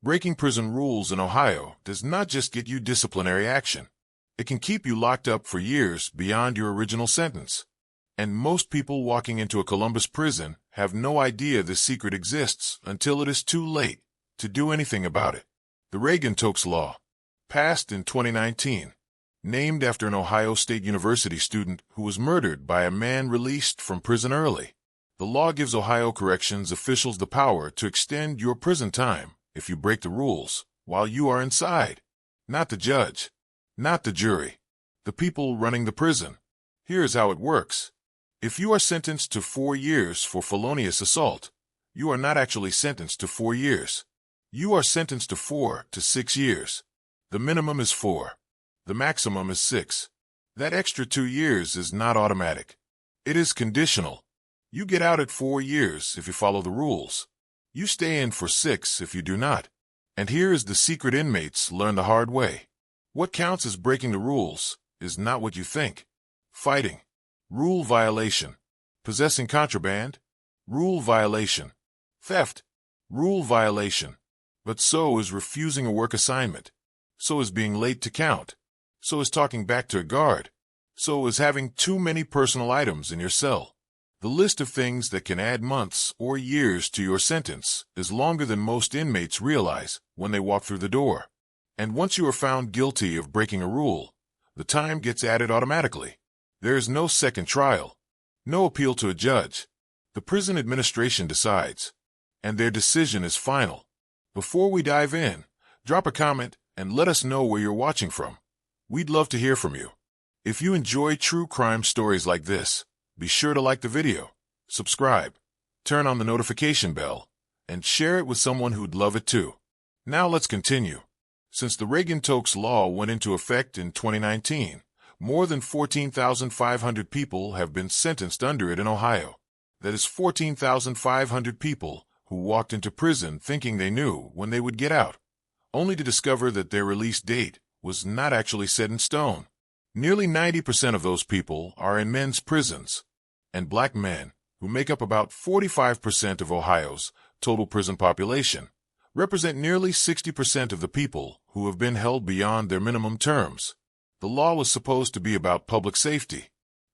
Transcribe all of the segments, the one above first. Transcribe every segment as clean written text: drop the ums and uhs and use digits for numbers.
Breaking prison rules in Ohio does not just get you disciplinary action. It can keep you locked up for years beyond your original sentence. And most people walking into a Columbus prison have no idea this secret exists until it is too late to do anything about it. The Reagan Tokes law, passed in 2019, named after an Ohio State University student who was murdered by a man released from prison early. The law gives Ohio corrections officials the power to extend your prison time if you break the rules while you are inside. Not the judge, not the jury, the people running the prison. Here's how it works. If you are sentenced to 4 years for felonious assault, you are not actually sentenced to 4 years. You are sentenced to 4 to 6 years. The minimum is 4. The maximum is 6. That extra 2 years is not automatic. It is conditional. You get out at 4 years if you follow the rules. You stay in for 6 if you do not. And here is the secret inmates learn the hard way. What counts as breaking the rules is not what you think. Fighting. Rule violation. Possessing contraband. Rule violation. Theft. Rule violation. But so is refusing a work assignment. So is being late to count. So is talking back to a guard. So is having too many personal items in your cell. The list of things that can add months or years to your sentence is longer than most inmates realize when they walk through the door. And once you are found guilty of breaking a rule, the time gets added automatically. There is no second trial, no appeal to a judge. The prison administration decides, and their decision is final. Before we dive in, drop a comment and let us know where you're watching from. We'd love to hear from you. If you enjoy true crime stories like this, be sure to like the video, subscribe, turn on the notification bell, and share it with someone who'd love it too. Now let's continue. Since the Reagan Tokes law went into effect in 2019, more than 14,500 people have been sentenced under it in Ohio. That is 14,500 people who walked into prison thinking they knew when they would get out, only to discover that their release date was not actually set in stone. Nearly 90% of those people are in men's prisons, and black men, who make up about 45% of Ohio's total prison population, represent nearly 60% of the people who have been held beyond their minimum terms. The law was supposed to be about public safety.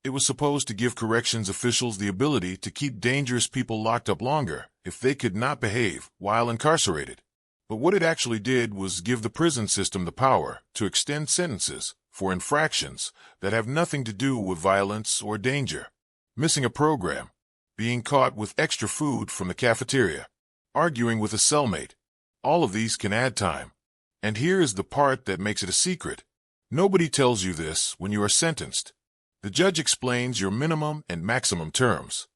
It was supposed to give corrections officials the ability to keep dangerous people locked up longer if they could not behave while incarcerated. But what it actually did was give the prison system the power to extend sentences for infractions that have nothing to do with violence or danger. Missing a program, being caught with extra food from the cafeteria, arguing with a cellmate. All of these can add time. And here is the part that makes it a secret. Nobody tells you this when you are sentenced. The judge explains your minimum and maximum terms.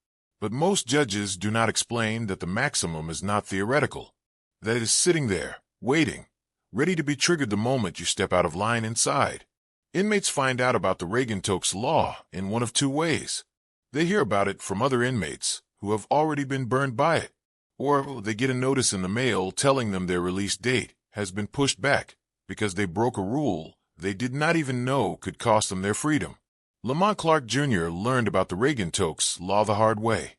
But most judges do not explain that the maximum is not theoretical, that it is sitting there, waiting, ready to be triggered the moment you step out of line inside. Inmates find out about the Reagan Tokes law in one of two ways. They hear about it from other inmates who have already been burned by it, or they get a notice in the mail telling them their release date has been pushed back because they broke a rule they did not even know could cost them their freedom. Lamont Clark Jr. learned about the Reagan Tokes law the hard way.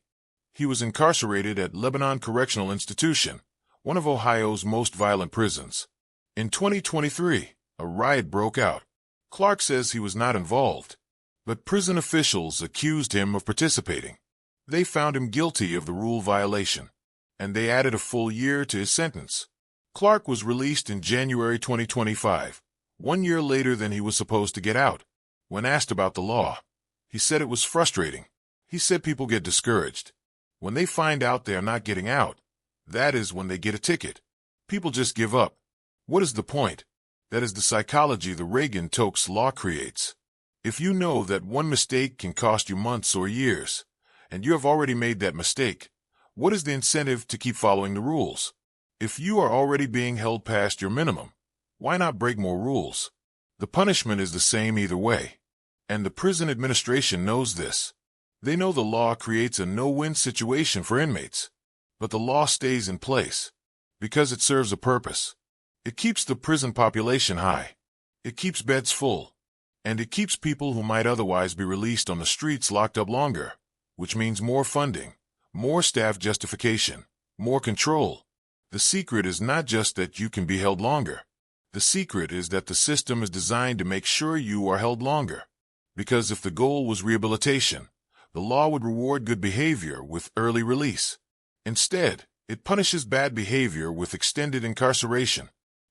He was incarcerated at Lebanon Correctional Institution, one of Ohio's most violent prisons. In 2023, a riot broke out. Clark says he was not involved, but prison officials accused him of participating. They found him guilty of the rule violation, and they added a full year to his sentence. Clark was released in January 2025, 1 year later than he was supposed to get out. When asked about the law, he said it was frustrating. He said people get discouraged. When they find out they are not getting out, that is when they get a ticket. People just give up. What is the point? That is the psychology the Reagan Tokes law creates. If you know that one mistake can cost you months or years, and you have already made that mistake, what is the incentive to keep following the rules? If you are already being held past your minimum, why not break more rules? The punishment is the same either way, and the prison administration knows this. They know the law creates a no-win situation for inmates, but the law stays in place because it serves a purpose. It keeps the prison population high, it keeps beds full, and it keeps people who might otherwise be released on the streets locked up longer, which means more funding, more staff justification, more control. The secret is not just that you can be held longer. The secret is that the system is designed to make sure you are held longer. Because if the goal was rehabilitation, the law would reward good behavior with early release. Instead, it punishes bad behavior with extended incarceration.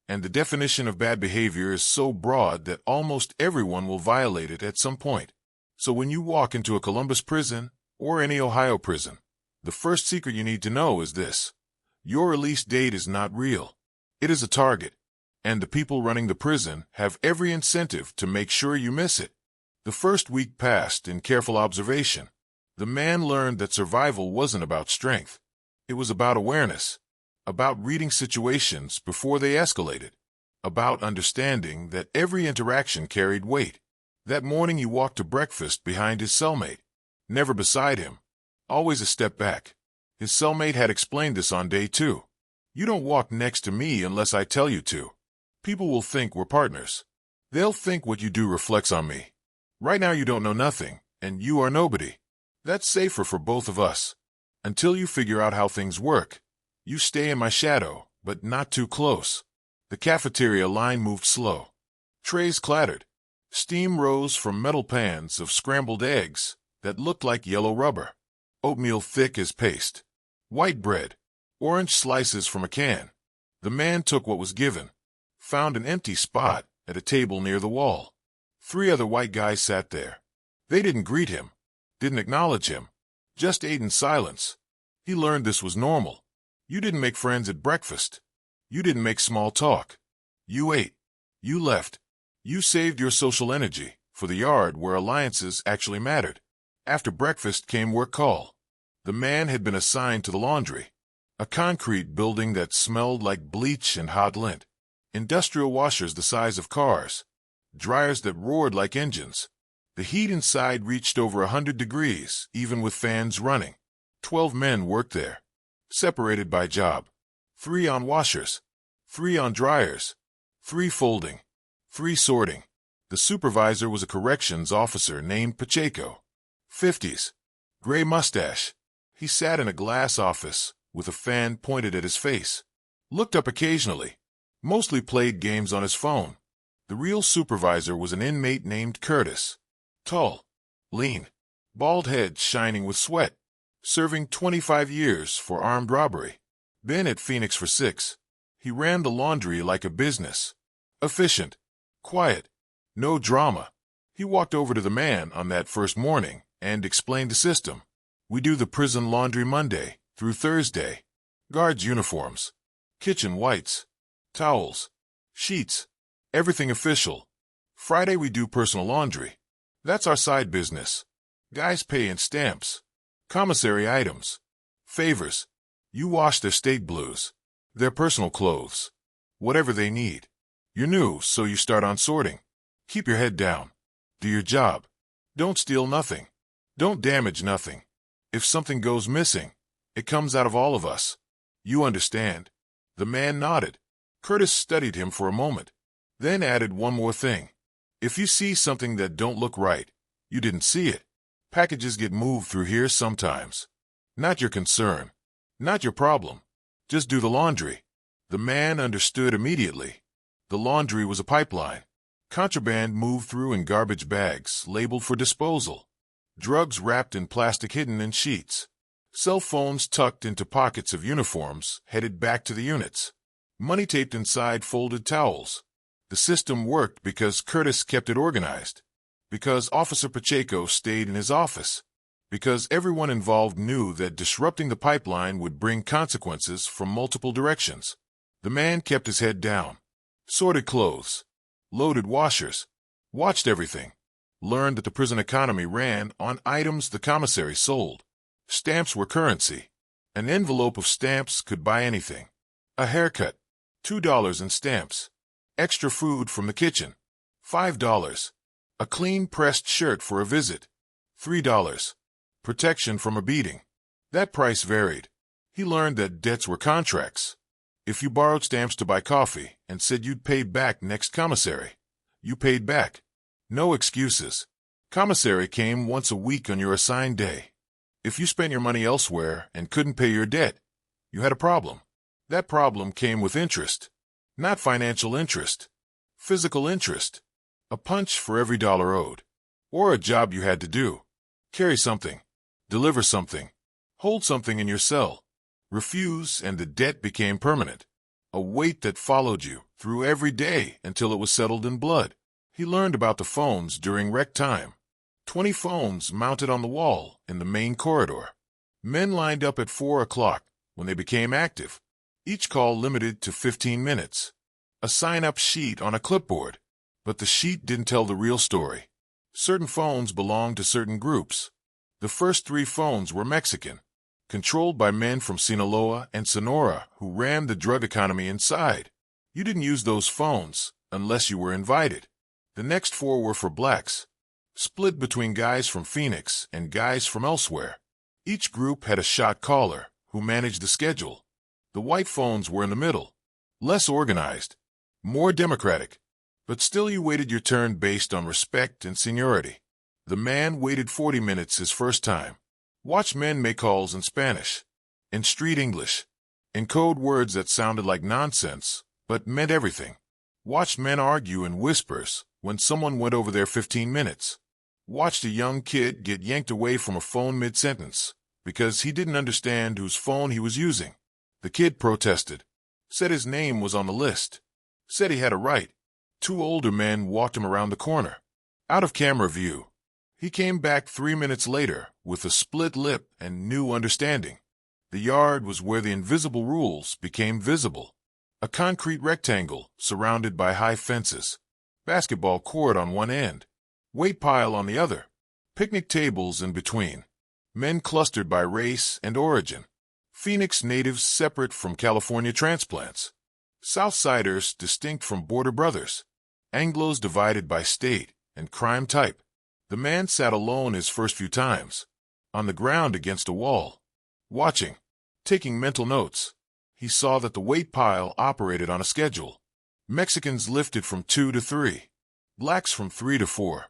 And the definition of bad behavior is so broad that almost everyone will violate it at some point. So when you walk into a Columbus prison or any Ohio prison, the first secret you need to know is this. Your release date is not real. It is a target. And the people running the prison have every incentive to make sure you miss it. The first week passed in careful observation. The man learned that survival wasn't about strength. It was about awareness, about reading situations before they escalated, about understanding that every interaction carried weight. That morning he walked to breakfast behind his cellmate, never beside him, always a step back. His cellmate had explained this on day 2. You don't walk next to me unless I tell you to. People will think we're partners. They'll think what you do reflects on me. Right now you don't know nothing, and you are nobody. That's safer for both of us. Until you figure out how things work, you stay in my shadow, but not too close. The cafeteria line moved slow. Trays clattered. Steam rose from metal pans of scrambled eggs that looked like yellow rubber. Oatmeal thick as paste. White bread. Orange slices from a can. The man took what was given. Found an empty spot at a table near the wall. 3 other white guys sat there. They didn't greet him. Didn't acknowledge him. Just ate in silence. He learned this was normal. You didn't make friends at breakfast. You didn't make small talk. You ate. You left. You saved your social energy for the yard where alliances actually mattered. After breakfast came work call. The man had been assigned to the laundry, a concrete building that smelled like bleach and hot lint, industrial washers the size of cars, dryers that roared like engines. The heat inside reached over 100 degrees, even with fans running. 12 men worked there, separated by job. 3 on washers, 3 on dryers, 3 folding, 3 sorting. The supervisor was a corrections officer named Pacheco. 50s, gray mustache. He sat in a glass office with a fan pointed at his face. Looked up occasionally. Mostly played games on his phone. The real supervisor was an inmate named Curtis. Tall, lean, bald head shining with sweat. Serving 25 years for armed robbery. Been at Phoenix for 6. He ran the laundry like a business. Efficient. Quiet. No drama. He walked over to the man on that first morning and explained the system. We do the prison laundry Monday through Thursday. Guards' uniforms. Kitchen whites. Towels. Sheets. Everything official. Friday we do personal laundry. That's our side business. Guys pay in stamps. Commissary items. Favors. You wash their state blues. Their personal clothes. Whatever they need. You're new, so you start on sorting. Keep your head down. Do your job. Don't steal nothing. Don't damage nothing. If something goes missing, it comes out of all of us. You understand? The man nodded. Curtis studied him for a moment, then added one more thing. If you see something that don't look right, you didn't see it. Packages get moved through here sometimes. Not your concern. Not your problem. Just do the laundry. The man understood immediately. The laundry was a pipeline. Contraband moved through in garbage bags labeled for disposal. Drugs wrapped in plastic hidden in sheets. Cell phones tucked into pockets of uniforms headed back to the units. Money taped inside folded towels. The system worked because Curtis kept it organized. Because Officer Pacheco stayed in his office. Because everyone involved knew that disrupting the pipeline would bring consequences from multiple directions. The man kept his head down. Sorted clothes. Loaded washers. Watched everything. Learned that the prison economy ran on items the commissary sold. Stamps were currency. An envelope of stamps could buy anything. A haircut. $2 in stamps. Extra food from the kitchen. $5. A clean pressed shirt for a visit. $3. Protection from a beating. That price varied. He learned that debts were contracts. If you borrowed stamps to buy coffee and said you'd pay back next commissary, you paid back. No excuses. Commissary came once a week on your assigned day. If you spent your money elsewhere and couldn't pay your debt, you had a problem. That problem came with interest. Not financial interest. Physical interest. A punch for every dollar owed. Or a job you had to do. Carry something. Deliver something. Hold something in your cell. Refuse, and the debt became permanent. A weight that followed you through every day until it was settled in blood. He learned about the phones during rec time. 20 phones mounted on the wall in the main corridor. Men lined up at 4 o'clock when they became active. Each call limited to 15 minutes. A sign-up sheet on a clipboard. But the sheet didn't tell the real story. Certain phones belonged to certain groups. The first 3 phones were Mexican, controlled by men from Sinaloa and Sonora who ran the drug economy inside. You didn't use those phones unless you were invited. The next 4 were for blacks, split between guys from Phoenix and guys from elsewhere. Each group had a shot caller who managed the schedule. The white phones were in the middle, less organized, more democratic, but still you waited your turn based on respect and seniority. The man waited 40 minutes his first time. Watch men make calls in Spanish, in street English, in code words that sounded like nonsense, but meant everything. Watched men argue in whispers when someone went over their 15 minutes. Watched a young kid get yanked away from a phone mid-sentence because he didn't understand whose phone he was using. The kid protested, said his name was on the list, said he had a right. 2 older men walked him around the corner, out of camera view. He came back 3 minutes later with a split lip and new understanding. The yard was where the invisible rules became visible. A concrete rectangle surrounded by high fences, basketball court on one end, weight pile on the other, picnic tables in between, men clustered by race and origin, Phoenix natives separate from California transplants, Southsiders distinct from border brothers, Anglos divided by state and crime type. The man sat alone his first few times, on the ground against a wall, watching, taking mental notes. He saw that the weight pile operated on a schedule. Mexicans lifted from 2 to 3, blacks from 3 to 4,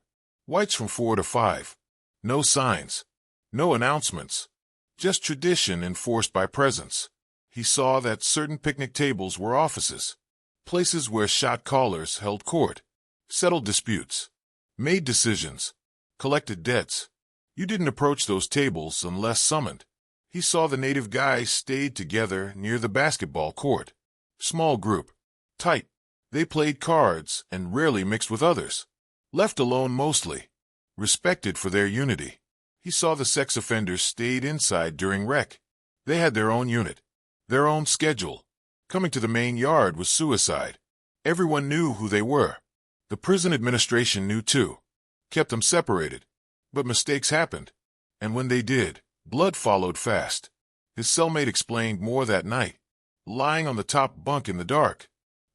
whites from 4 to 5. No signs, no announcements, just tradition enforced by presence. He saw that certain picnic tables were offices, places where shot callers held court, settled disputes, made decisions, collected debts. You didn't approach those tables unless summoned. He saw the native guys stayed together near the basketball court. Small group, tight. They played cards and rarely mixed with others. Left alone mostly. Respected for their unity. He saw the sex offenders stayed inside during rec. They had their own unit, their own schedule. Coming to the main yard was suicide. Everyone knew who they were. The prison administration knew too. Kept them separated. But mistakes happened. And when they did, blood followed fast. His cellmate explained more that night. Lying on the top bunk in the dark,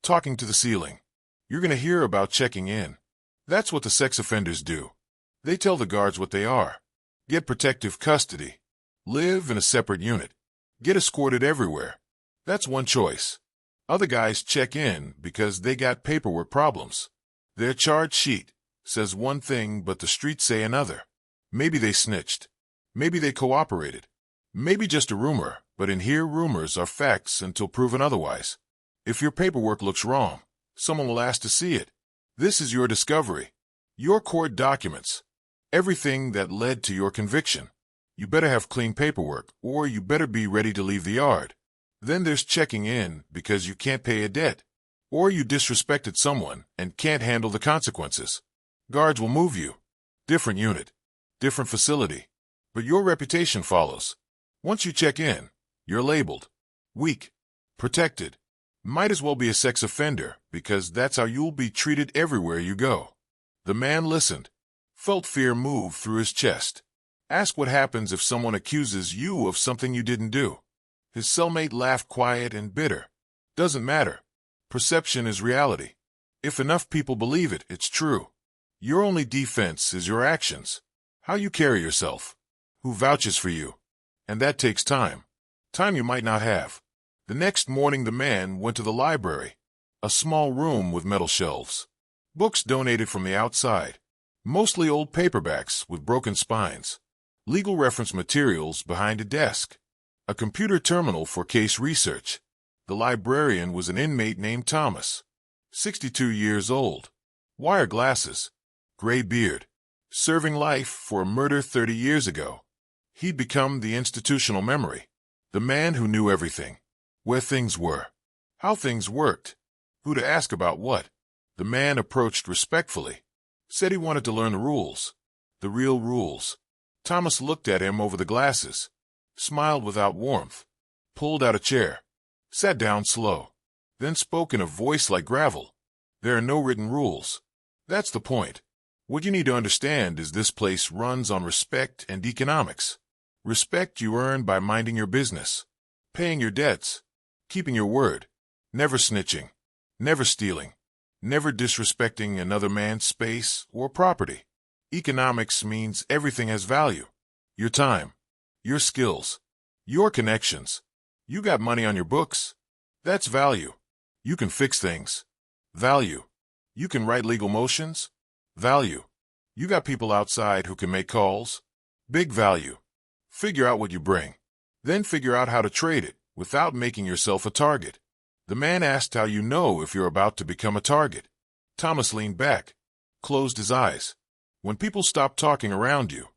talking to the ceiling. You're going to hear about checking in. That's what the sex offenders do. They tell the guards what they are. Get protective custody. Live in a separate unit. Get escorted everywhere. That's one choice. Other guys check in because they got paperwork problems. Their charge sheet says one thing but the streets say another. Maybe they snitched. Maybe they cooperated. Maybe just a rumor, but in here rumors are facts until proven otherwise. If your paperwork looks wrong, someone will ask to see it. This is your discovery. Your court documents. Everything that led to your conviction. You better have clean paperwork, or you better be ready to leave the yard. Then there's checking in because you can't pay a debt, or you disrespected someone and can't handle the consequences. Guards will move you. Different unit, different facility, but your reputation follows. Once you check in, you're labeled weak, protected. Might as well be a sex offender because that's how you'll be treated everywhere you go. The man listened, felt fear move through his chest. Ask what happens if someone accuses you of something you didn't do. His cellmate laughed quiet and bitter. Doesn't matter. Perception is reality. If enough people believe it, it's true. Your only defense is your actions. How you carry yourself. Who vouches for you. And that takes time. Time you might not have. The next morning the man went to the library. A small room with metal shelves. Books donated from the outside. Mostly old paperbacks with broken spines. Legal reference materials behind a desk. A computer terminal for case research. The librarian was an inmate named Thomas, 62 years old, wire glasses, gray beard, serving life for a murder 30 years ago. He'd become the institutional memory, the man who knew everything, where things were, how things worked, who to ask about what. The man approached respectfully, said he wanted to learn the rules, the real rules. Thomas looked at him over the glasses, smiled without warmth, pulled out a chair, sat down slow, then spoke in a voice like gravel. There are no written rules. That's the point. What you need to understand is this place runs on respect and economics. Respect you earn by minding your business, paying your debts, keeping your word, never snitching, never stealing, never disrespecting another man's space or property. Economics means everything has value. Your time, your skills, your connections. You got money on your books. That's value. You can fix things. Value. You can write legal motions. Value. You got people outside who can make calls. Big value. Figure out what you bring. Then figure out how to trade it without making yourself a target. The man asked how you know if you're about to become a target. Thomas leaned back, closed his eyes. When people stop talking around you,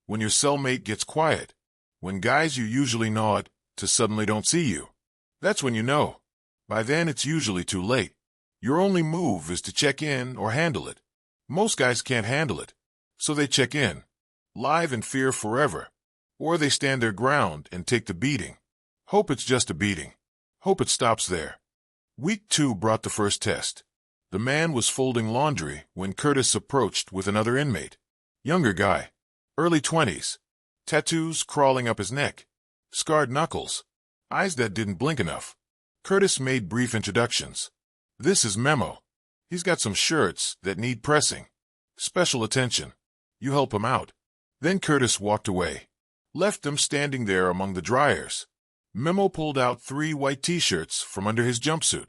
when your cellmate gets quiet, when guys you usually know it to suddenly don't see you, that's when you know. By then it's usually too late. Your only move is to check in or handle it. Most guys can't handle it, so they check in, live in fear forever, or they stand their ground and take the beating. Hope it's just a beating. Hope it stops there. Week 2 brought the first test. The man was folding laundry when Curtis approached with another inmate. Younger guy, early 20s, tattoos crawling up his neck, scarred knuckles, eyes that didn't blink enough. Curtis made brief introductions. This is Memo. He's got some shirts that need pressing. Special attention. You help him out. Then Curtis walked away, left them standing there among the dryers. Memo pulled out 3 white t-shirts from under his jumpsuit,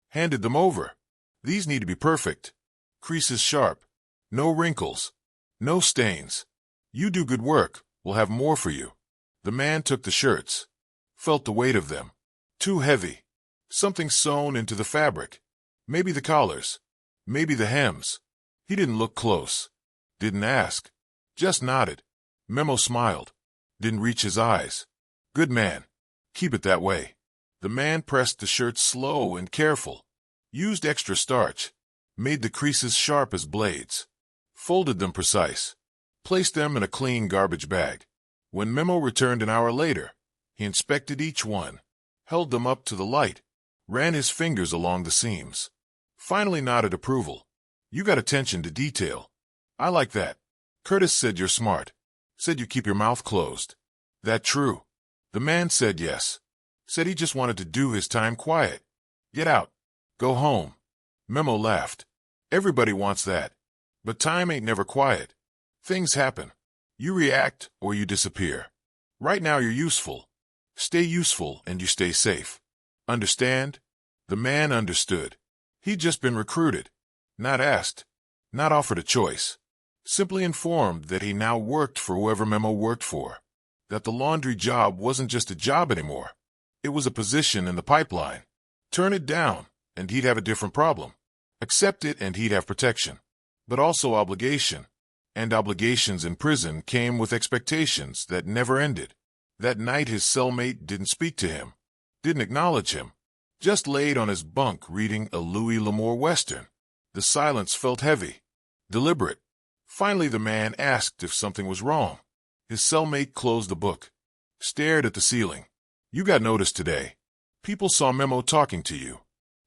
handed them over. These need to be perfect. Creases sharp. No wrinkles. No stains. You do good work. We'll have more for you. The man took the shirts. Felt the weight of them. Too heavy. Something sewn into the fabric. Maybe the collars. Maybe the hems. He didn't look close. Didn't ask. Just nodded. Memo smiled. Didn't reach his eyes. Good man. Keep it that way. The man pressed the shirts slow and careful. Used extra starch. Made the creases sharp as blades. Folded them precise. Placed them in a clean garbage bag. When Memo returned an hour later, he inspected each one, held them up to the light, ran his fingers along the seams. Finally nodded approval. You got attention to detail. I like that. Curtis said you're smart. Said you keep your mouth closed. That true? The man said yes. Said he just wanted to do his time quiet. Get out. Go home. Memo laughed. Everybody wants that. But time ain't never quiet. Things happen. You react or you disappear. Right now you're useful. Stay useful and you stay safe. Understand? The man understood. He'd just been recruited. Not asked. Not offered a choice. Simply informed that he now worked for whoever Memo worked for. That the laundry job wasn't just a job anymore. It was a position in the pipeline. Turn it down, and he'd have a different problem. Accept it, and he'd have protection. But also obligation. And obligations in prison came with expectations that never ended. That night his cellmate didn't speak to him. Didn't acknowledge him. Just laid on his bunk reading a Louis L'Amour Western. The silence felt heavy. Deliberate. Finally the man asked if something was wrong. His cellmate closed the book. Stared at the ceiling. You got noticed today. People saw Memo talking to you.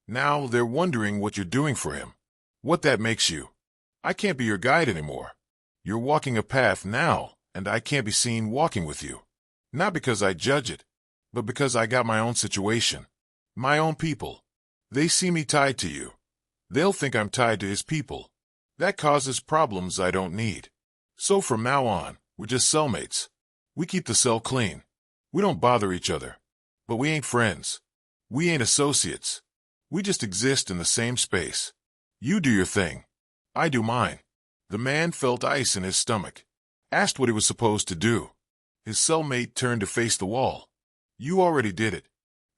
Now they're wondering what you're doing for him. What that makes you. I can't be your guide anymore. You're walking a path now, and I can't be seen walking with you. Not because I judge it, but because I got my own situation. My own people. They see me tied to you. They'll think I'm tied to his people. That causes problems I don't need. So from now on, we're just cellmates. We keep the cell clean. We don't bother each other. But we ain't friends. We ain't associates. We just exist in the same space. You do your thing. I do mine. The man felt ice in his stomach. Asked what he was supposed to do. His cellmate turned to face the wall. You already did it.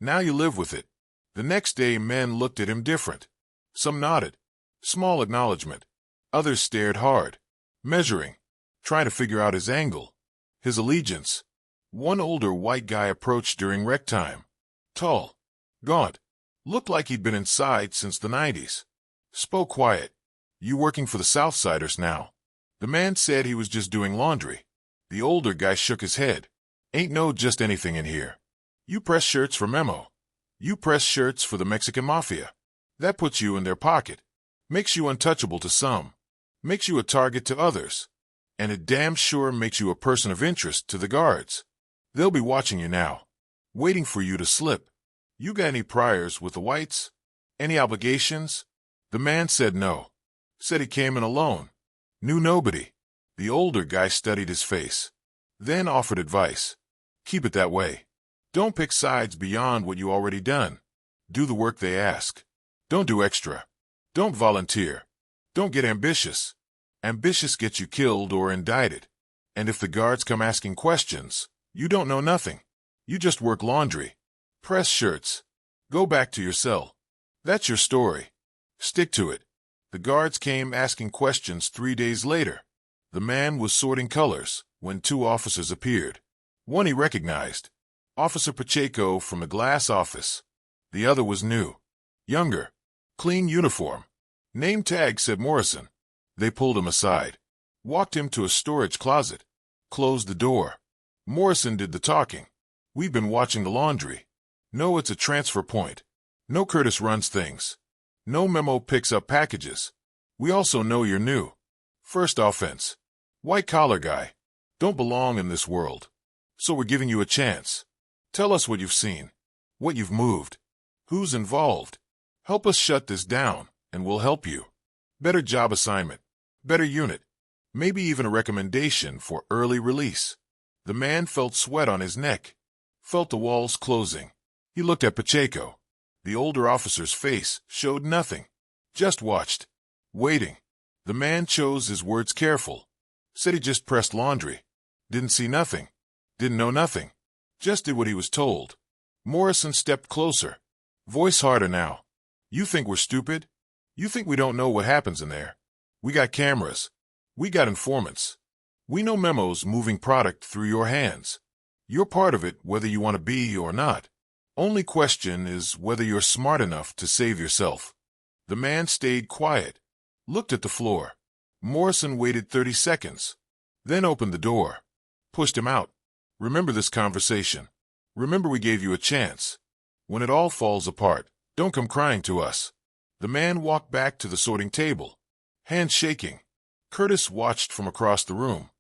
Now you live with it. The next day, men looked at him different. Some nodded. Small acknowledgement. Others stared hard, measuring, trying to figure out his angle, his allegiance. One older white guy approached during rec time. Tall, gaunt, looked like he'd been inside since the 90s. Spoke quiet. "You working for the Southsiders now?" The man said he was just doing laundry. The older guy shook his head. "Ain't no just anything in here. You press shirts for Memo. You press shirts for the Mexican Mafia. That puts you in their pocket. Makes you untouchable to some. Makes you a target to others. And it damn sure makes you a person of interest to the guards. They'll be watching you now, waiting for you to slip. You got any priors with the whites? Any obligations?" The man said no. Said he came in alone. Knew nobody. The older guy studied his face. Then offered advice. "Keep it that way. Don't pick sides beyond what you already done. Do the work they ask. Don't do extra. Don't volunteer. Don't get ambitious. Ambitious gets you killed or indicted. And if the guards come asking questions, you don't know nothing. You just work laundry. Press shirts. Go back to your cell. That's your story. Stick to it." The guards came asking questions 3 days later. The man was sorting colors when 2 officers appeared. One he recognized. Officer Pacheco from the glass office. The other was new. Younger. Clean uniform. Name tag said Morrison. They pulled him aside. Walked him to a storage closet. Closed the door. Morrison did the talking. "We've been watching the laundry. No, it's a transfer point. No, Curtis runs things. No, Memo picks up packages. We also know you're new. First offense. White-collar guy. Don't belong in this world. So we're giving you a chance. Tell us what you've seen. What you've moved. Who's involved. Help us shut this down, and we'll help you. Better job assignment. Better unit. Maybe even a recommendation for early release." The man felt sweat on his neck. Felt the walls closing. He looked at Pacheco. The older officer's face showed nothing. Just watched. Waiting. The man chose his words careful. Said he just pressed laundry. Didn't see nothing. Didn't know nothing. Just did what he was told. Morrison stepped closer. Voice harder now. "You think we're stupid? You think we don't know what happens in there? We got cameras. We got informants. We know Memo's moving product through your hands. You're part of it whether you want to be or not. Only question is whether you're smart enough to save yourself." The man stayed quiet. Looked at the floor. Morrison waited 30 seconds. Then opened the door. Pushed him out. "Remember this conversation. Remember we gave you a chance. When it all falls apart, don't come crying to us." The man walked back to the sorting table. Hands shaking. Curtis watched from across the room.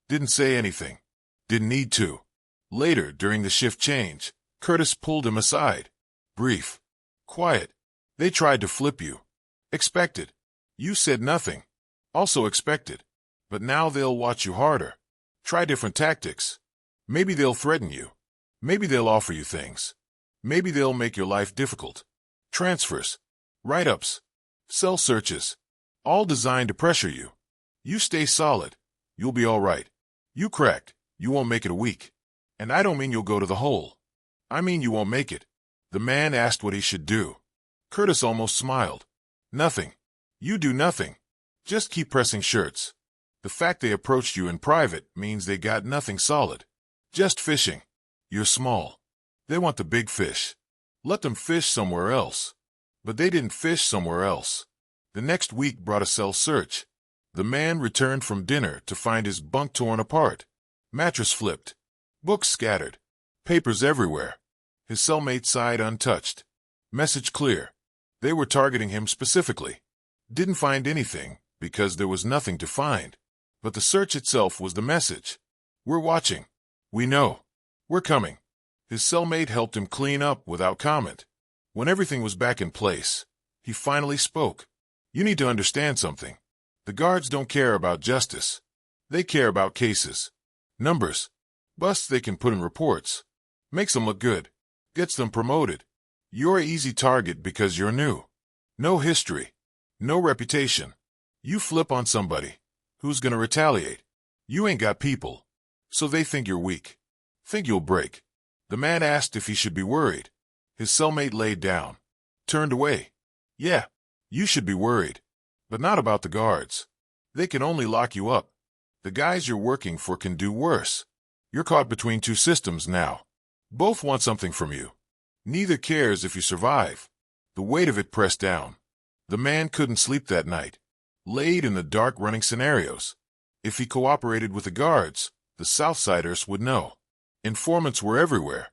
Didn't say anything. Didn't need to. Later, during the shift change, Curtis pulled him aside. Brief. Quiet. "They tried to flip you. Expected. You said nothing. Also expected. But now they'll watch you harder. Try different tactics. Maybe they'll threaten you. Maybe they'll offer you things. Maybe they'll make your life difficult. Transfers. Write-ups. Cell searches. All designed to pressure you. You stay solid. You'll be all right. You crack. You won't make it a week. And I don't mean you'll go to the hole. I mean you won't make it." The man asked what he should do. Curtis almost smiled. "Nothing. You do nothing. Just keep pressing shirts. The fact they approached you in private means they got nothing solid. Just fishing. You're small. They want the big fish. Let them fish somewhere else." But they didn't fish somewhere else. The next week brought a cell search. The man returned from dinner to find his bunk torn apart. Mattress flipped. Books scattered. Papers everywhere. His cellmate side untouched. Message clear. They were targeting him specifically. Didn't find anything, because there was nothing to find. But the search itself was the message. "We're watching. We know. We're coming." His cellmate helped him clean up without comment. When everything was back in place, he finally spoke. "You need to understand something. The guards don't care about justice. They care about cases. Numbers. Busts they can put in reports. Makes them look good. Gets them promoted. You're an easy target because you're new. No history. No reputation. You flip on somebody. Who's gonna retaliate? You ain't got people. So they think you're weak. Think you'll break." The man asked if he should be worried. His cellmate laid down. Turned away. Yeah, you should be worried. But not about the guards. They can only lock you up. The guys you're working for can do worse. You're caught between two systems now. Both want something from you. Neither cares if you survive. The weight of it pressed down. The man couldn't sleep that night. Laid in the dark running scenarios. If he cooperated with the guards, the Southsiders would know. Informants were everywhere.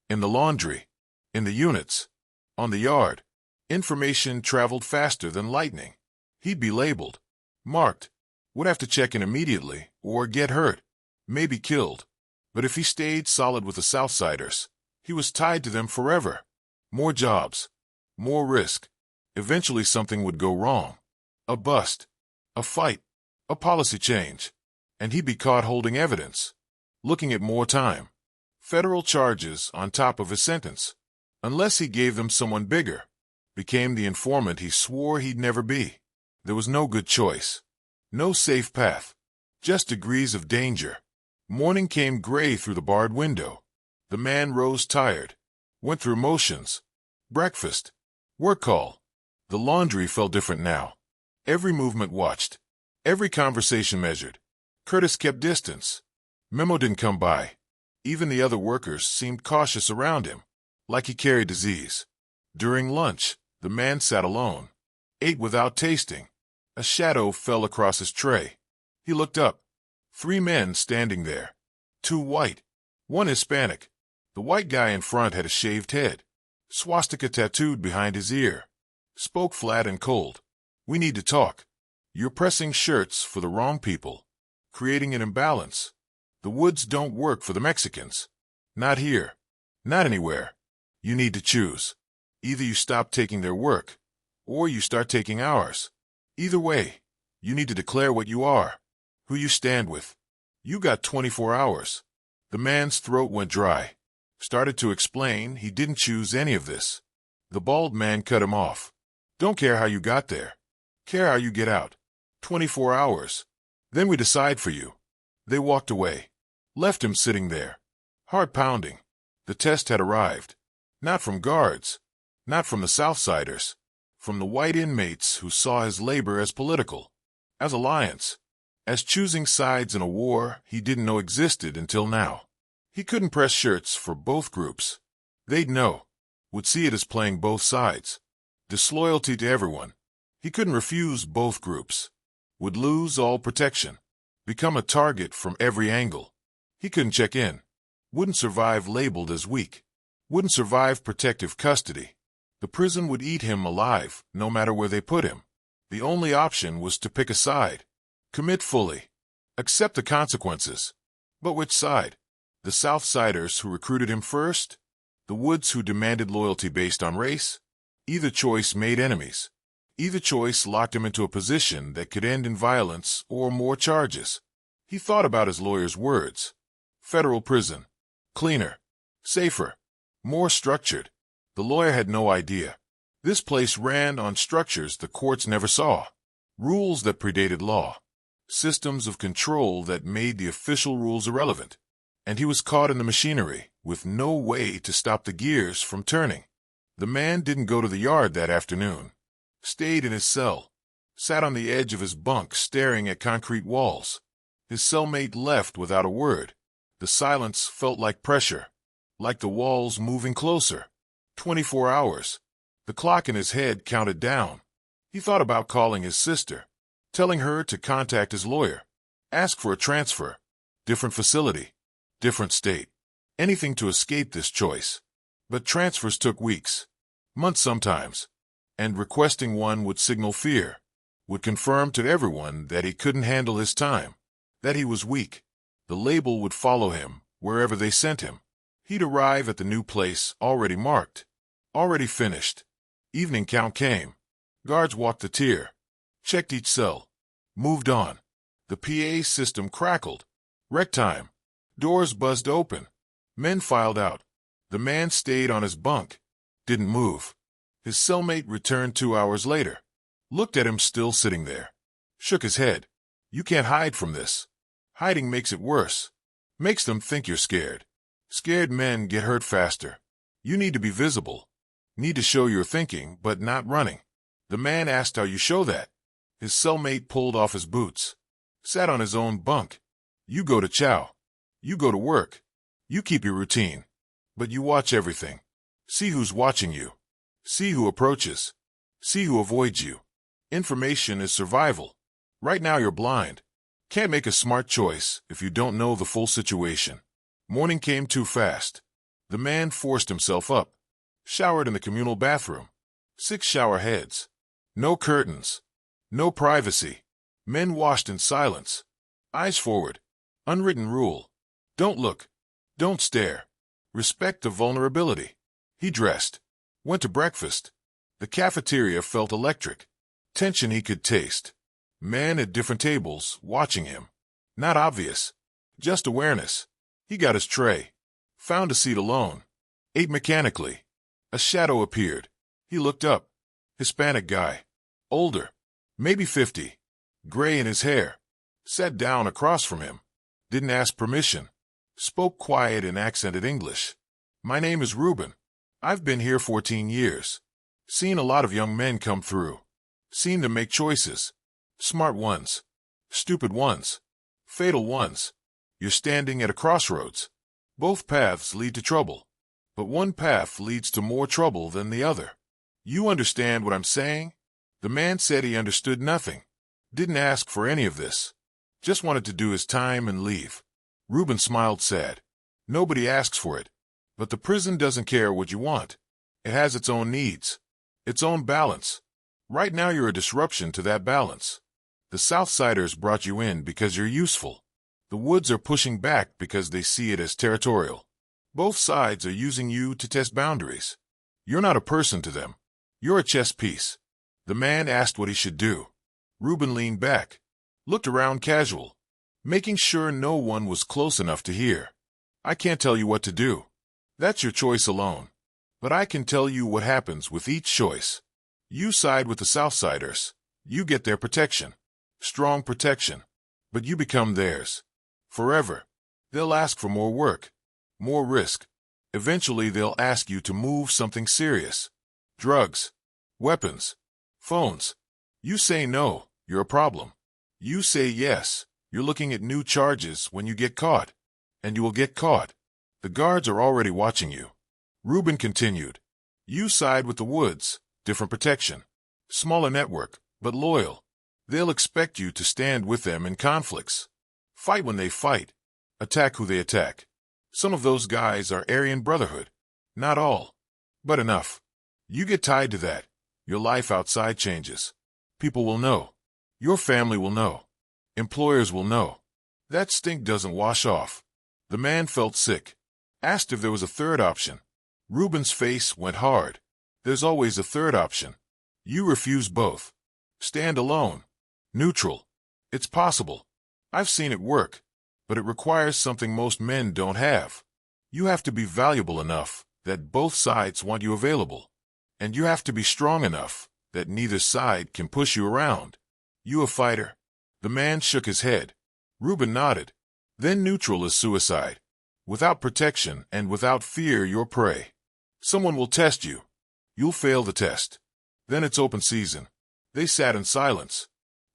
In the laundry. In the units. On the yard. Information traveled faster than lightning. He'd be labeled. Marked. Would have to check in immediately, or get hurt. Maybe killed. But if he stayed solid with the Southsiders, he was tied to them forever. More jobs. More risk. Eventually something would go wrong. A bust. A fight. A policy change. And he'd be caught holding evidence. Looking at more time. Federal charges on top of his sentence. Unless he gave them someone bigger. Became the informant he swore he'd never be. There was no good choice. No safe path. Just degrees of danger. Morning came gray through the barred window. The man rose tired. Went through motions. Breakfast. Work call. The laundry felt different now. Every movement watched. Every conversation measured. Curtis kept distance. Memo didn't come by. Even the other workers seemed cautious around him, like he carried disease. During lunch, the man sat alone. Ate without tasting. A shadow fell across his tray. He looked up. 3 men standing there. 2 white. 1 Hispanic. The white guy in front had a shaved head. Swastika tattooed behind his ear. Spoke flat and cold. We need to talk. You're pressing shirts for the wrong people. Creating an imbalance. The woods don't work for the Mexicans. Not here. Not anywhere. You need to choose. Either you stop taking their work, or you start taking ours. Either way, you need to declare what you are, who you stand with. You got 24 hours. The man's throat went dry. Started to explain he didn't choose any of this. The bald man cut him off. Don't care how you got there. Care how you get out. 24 hours. Then we decide for you. They walked away. Left him sitting there. Heart pounding. The test had arrived. Not from guards. Not from the Southsiders. From the white inmates who saw his labor as political. As alliance. As choosing sides in a war he didn't know existed until now. He couldn't press shirts for both groups. They'd know. Would see it as playing both sides. Disloyalty to everyone. He couldn't refuse both groups. Would lose all protection. Become a target from every angle. He couldn't check in. Wouldn't survive labeled as weak. Wouldn't survive protective custody. The prison would eat him alive, no matter where they put him. The only option was to pick a side. Commit fully. Accept the consequences. But which side? The Southsiders who recruited him first? The Woods who demanded loyalty based on race? Either choice made enemies. Either choice locked him into a position that could end in violence or more charges. He thought about his lawyer's words. Federal prison. Cleaner. Safer. More structured. The lawyer had no idea. This place ran on structures the courts never saw. Rules that predated law. Systems of control that made the official rules irrelevant. And he was caught in the machinery, with no way to stop the gears from turning. The man didn't go to the yard that afternoon. Stayed in his cell. Sat on the edge of his bunk staring at concrete walls. His cellmate left without a word. The silence felt like pressure. Like the walls moving closer. 24 hours. The clock in his head counted down. He thought about calling his sister. Telling her to contact his lawyer. Ask for a transfer. Different facility. Different state. Anything to escape this choice. But transfers took weeks. Months sometimes. And requesting one would signal fear. Would confirm to everyone that he couldn't handle his time. That he was weak. The label would follow him wherever they sent him. He'd arrive at the new place already marked. Already finished. Evening count came. Guards walked the tier. Checked each cell. Moved on. The PA system crackled. Rec time. Doors buzzed open. Men filed out. The man stayed on his bunk. Didn't move. His cellmate returned 2 hours later. Looked at him still sitting there. Shook his head. You can't hide from this. Hiding makes it worse. Makes them think you're scared. Scared men get hurt faster. You need to be visible. Need to show you're thinking, but not running. The man asked how you show that. His cellmate pulled off his boots. Sat on his own bunk. You go to chow. You go to work. You keep your routine. But you watch everything. See who's watching you. See who approaches. See who avoids you. Information is survival. Right now you're blind. Can't make a smart choice if you don't know the full situation. Morning came too fast. The man forced himself up. Showered in the communal bathroom. 6 shower heads. No curtains. No privacy. Men washed in silence. Eyes forward. Unwritten rule. Don't look. Don't stare. Respect the vulnerability. He dressed. Went to breakfast. The cafeteria felt electric. Tension he could taste. Men at different tables watching him. Not obvious. Just awareness. He got his tray. Found a seat alone. Ate mechanically. A shadow appeared. He looked up. Hispanic guy. Older. Maybe 50. Gray in his hair. Sat down across from him. Didn't ask permission. Spoke quiet in accented English. My name is Reuben. I've been here 14 years. Seen a lot of young men come through. Seen them make choices. Smart ones. Stupid ones. Fatal ones. You're standing at a crossroads. Both paths lead to trouble. But one path leads to more trouble than the other. You understand what I'm saying? The man said he understood nothing. Didn't ask for any of this. Just wanted to do his time and leave. Reuben smiled sad. Nobody asks for it. But the prison doesn't care what you want. It has its own needs. Its own balance. Right now you're a disruption to that balance. The Southsiders brought you in because you're useful. The Woods are pushing back because they see it as territorial. Both sides are using you to test boundaries. You're not a person to them. You're a chess piece. The man asked what he should do. Reuben leaned back. Looked around casual. Making sure no one was close enough to hear. I can't tell you what to do. That's your choice alone. But I can tell you what happens with each choice. You side with the Southsiders. You get their protection. Strong protection. But you become theirs. Forever. They'll ask for more work. More risk. Eventually they'll ask you to move something serious. Drugs. Weapons. Phones. You say no, you're a problem. You say yes, you're looking at new charges when you get caught. And you will get caught. The guards are already watching you. Reuben continued. You side with the Woods, different protection. Smaller network, but loyal. They'll expect you to stand with them in conflicts. Fight when they fight. Attack who they attack. Some of those guys are Aryan Brotherhood. Not all. But enough. You get tied to that. Your life outside changes. People will know. Your family will know. Employers will know. That stink doesn't wash off. The man felt sick. Asked if there was a third option. Reuben's face went hard. There's always a third option. You refuse both. Stand alone. Neutral. It's possible. I've seen it work. But it requires something most men don't have. You have to be valuable enough that both sides want you available. And you have to be strong enough that neither side can push you around. You a fighter? The man shook his head. Reuben nodded. Then neutral is suicide. Without protection and without fear you're prey. Someone will test you. You'll fail the test. Then it's open season. They sat in silence.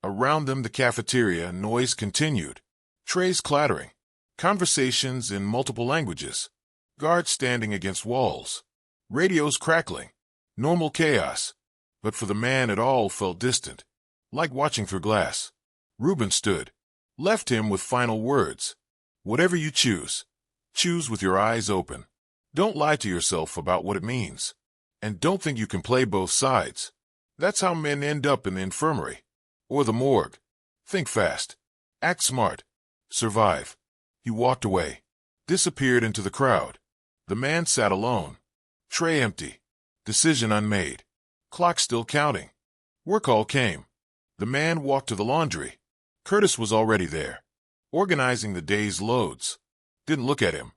Around them the cafeteria noise continued. Trays clattering. Conversations in multiple languages. Guards standing against walls. Radios crackling. Normal chaos. But for the man it all felt distant. Like watching through glass. Reuben stood. Left him with final words. Whatever you choose. Choose with your eyes open. Don't lie to yourself about what it means. And don't think you can play both sides. That's how men end up in the infirmary. Or the morgue. Think fast. Act smart. Survive. He walked away. Disappeared into the crowd. The man sat alone. Tray empty. Decision unmade. Clock still counting. Work call came. The man walked to the laundry. Curtis was already there. Organizing the day's loads. Didn't look at him.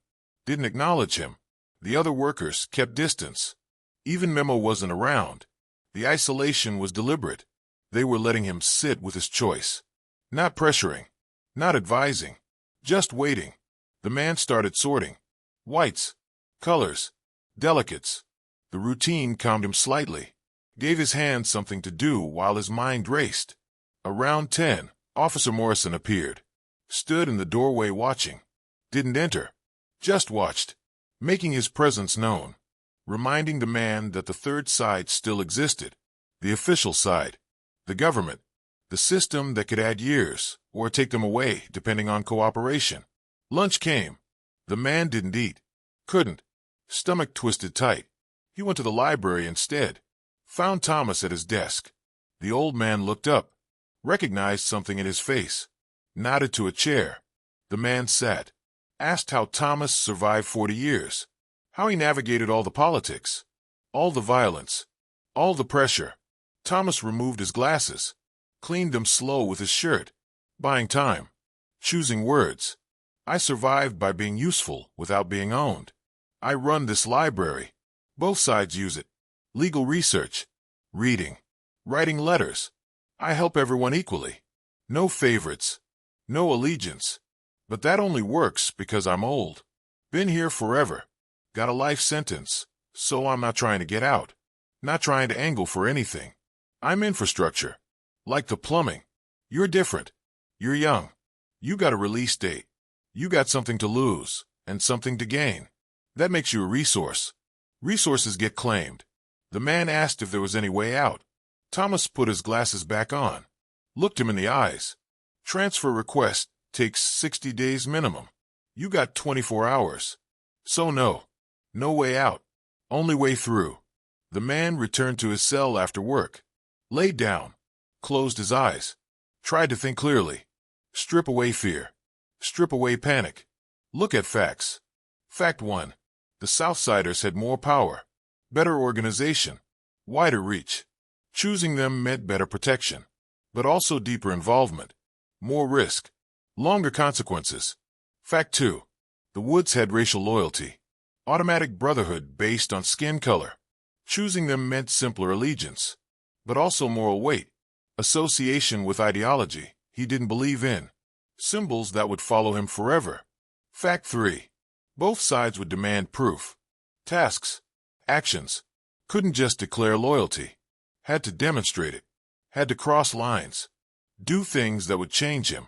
Didn't acknowledge him. The other workers kept distance. Even Memo wasn't around. The isolation was deliberate. They were letting him sit with his choice. Not pressuring. Not advising. Just waiting. The man started sorting. Whites. Colors. Delicates. The routine calmed him slightly, gave his hands something to do while his mind raced. Around 10, Officer Morrison appeared. Stood in the doorway watching. Didn't enter. Just watched. Making his presence known. Reminding the man that the third side still existed. The official side. The government. The system that could add years, or take them away, depending on cooperation. Lunch came. The man didn't eat. Couldn't. Stomach twisted tight. He went to the library instead. Found Thomas at his desk. The old man looked up. Recognized something in his face. Nodded to a chair. The man sat. Asked how Thomas survived 40 years. How he navigated all the politics. All the violence. All the pressure. Thomas removed his glasses. Cleaned them slow with his shirt. Buying time. Choosing words. I survived by being useful without being owned. I run this library. Both sides use it. Legal research. Reading. Writing letters. I help everyone equally. No favorites. No allegiance. But that only works because I'm old. Been here forever. Got a life sentence, so I'm not trying to get out. Not trying to angle for anything. I'm infrastructure. Like the plumbing. You're different. You're young. You got a release date. You got something to lose, and something to gain. That makes you a resource. Resources get claimed. The man asked if there was any way out. Thomas put his glasses back on. Looked him in the eyes. Transfer request takes 60 days minimum. You got 24 hours. So no. No way out. Only way through. The man returned to his cell after work. Laid down. Closed his eyes. Tried to think clearly. Strip away fear. Strip away panic. Look at facts. Fact 1. The Southsiders had more power. Better organization. Wider reach. Choosing them meant better protection. But also deeper involvement. More risk. Longer consequences. Fact 2. The Woods had racial loyalty. Automatic brotherhood based on skin color. Choosing them meant simpler allegiance. But also moral weight. Association with ideology he didn't believe in. Symbols that would follow him forever. Fact 3. Both sides would demand proof. Tasks. Actions. Couldn't just declare loyalty. Had to demonstrate it. Had to cross lines. Do things that would change him.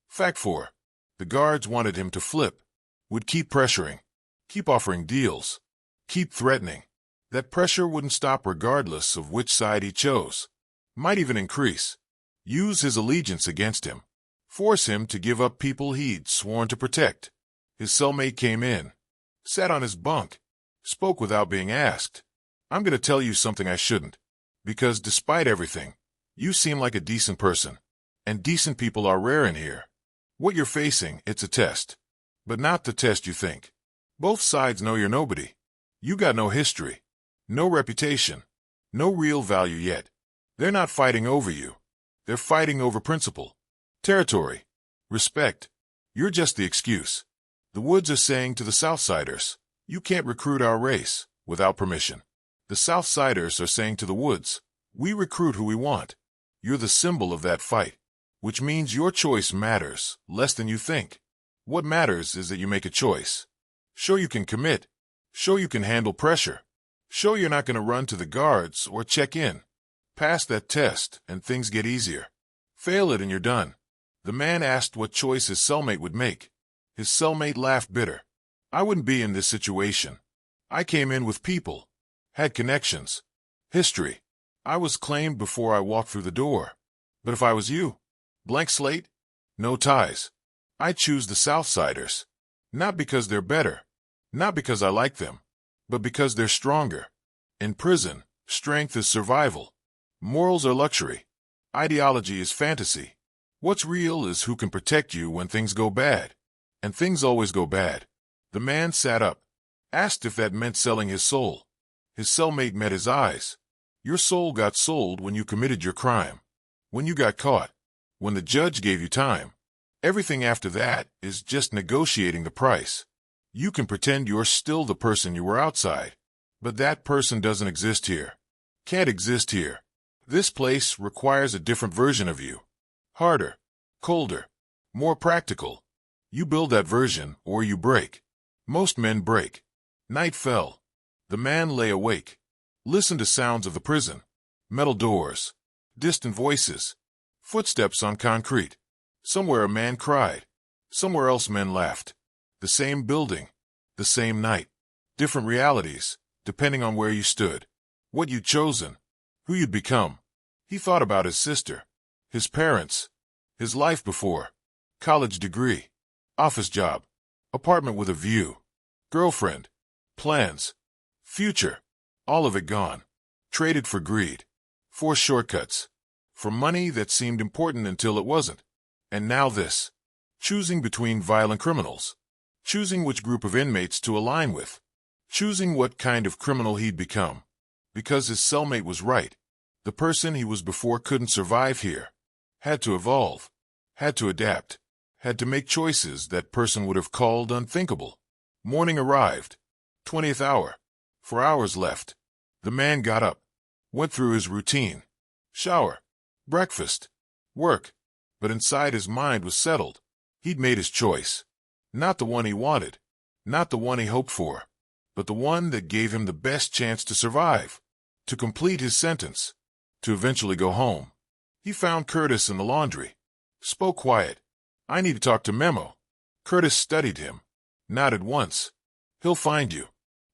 Fact 4. The guards wanted him to flip. Would keep pressuring. Keep offering deals. Keep threatening. That pressure wouldn't stop regardless of which side he chose. Might even increase. Use his allegiance against him. Force him to give up people he'd sworn to protect. His cellmate came in. Sat on his bunk. Spoke without being asked. I'm going to tell you something I shouldn't. Because despite everything, you seem like a decent person. And decent people are rare in here. What you're facing, it's a test. But not the test you think. Both sides know you're nobody. You got no history. No reputation. No real value yet. They're not fighting over you. They're fighting over principle. Territory. Respect. You're just the excuse. The Woods are saying to the Southsiders, you can't recruit our race without permission. The Southsiders are saying to the Woods, we recruit who we want. You're the symbol of that fight, which means your choice matters less than you think. What matters is that you make a choice. Show you can commit. Show you can handle pressure. Show you're not going to run to the guards or check in. Pass that test and things get easier. Fail it and you're done. The man asked what choice his cellmate would make. His cellmate laughed bitter. I wouldn't be in this situation. I came in with people. Had connections. History. I was claimed before I walked through the door. But if I was you, blank slate, no ties. I choose the Southsiders. Not because they're better. Not because I like them. But because they're stronger. In prison, strength is survival. Morals are luxury. Ideology is fantasy. What's real is who can protect you when things go bad. And things always go bad. The man sat up. Asked if that meant selling his soul. His cellmate met his eyes. Your soul got sold when you committed your crime. When you got caught. When the judge gave you time. Everything after that is just negotiating the price. You can pretend you're still the person you were outside. But that person doesn't exist here. Can't exist here. This place requires a different version of you. Harder. Colder. More practical. You build that version or you break. Most men break. Night fell. The man lay awake. Listen to sounds of the prison. Metal doors. Distant voices. Footsteps on concrete. Somewhere a man cried. Somewhere else men laughed. The same building. The same night. Different realities, depending on where you stood. What you'd chosen. Who you'd become. He thought about his sister. His parents. His life before. College degree. Office job. Apartment with a view. Girlfriend. Plans. Future. All of it gone. Traded for greed. For shortcuts. For money that seemed important until it wasn't. And now this. Choosing between violent criminals. Choosing which group of inmates to align with. Choosing what kind of criminal he'd become. Because his cellmate was right. The person he was before couldn't survive here. Had to evolve. Had to adapt. Had to make choices that person would have called unthinkable. Morning arrived. 20th hour. 4 hours left. The man got up. Went through his routine. Shower. Breakfast. Work. But inside his mind was settled. He'd made his choice. Not the one he wanted. Not the one he hoped for. But the one that gave him the best chance to survive. To complete his sentence. To eventually go home. He found Curtis in the laundry. Spoke quiet. I need to talk to Memo. Curtis studied him. Nodded once. He'll find you.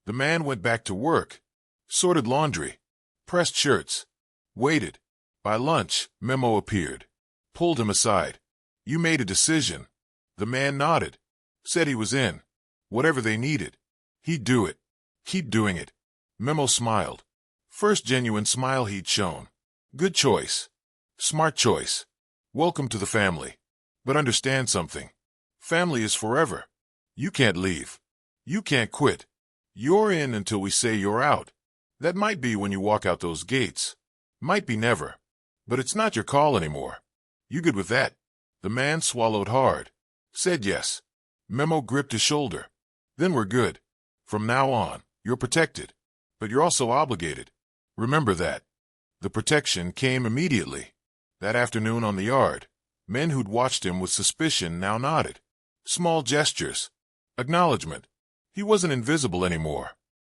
The man went back to work. Sorted laundry. Pressed shirts. Waited. By lunch, Memo appeared. Pulled him aside. You made a decision. The man nodded. Said he was in. Whatever they needed. He'd do it. Keep doing it. Memo smiled. First genuine smile he'd shown. Good choice. Smart choice. Welcome to the family. But understand something. Family is forever. You can't leave. You can't quit. You're in until we say you're out. That might be when you walk out those gates. Might be never. But it's not your call anymore. You good with that? The man swallowed hard. Said yes. Memo gripped his shoulder. Then we're good. From now on, you're protected. But you're also obligated. Remember that. The protection came immediately. That afternoon on the yard, men who'd watched him with suspicion now nodded. Small gestures. Acknowledgement. He wasn't invisible anymore.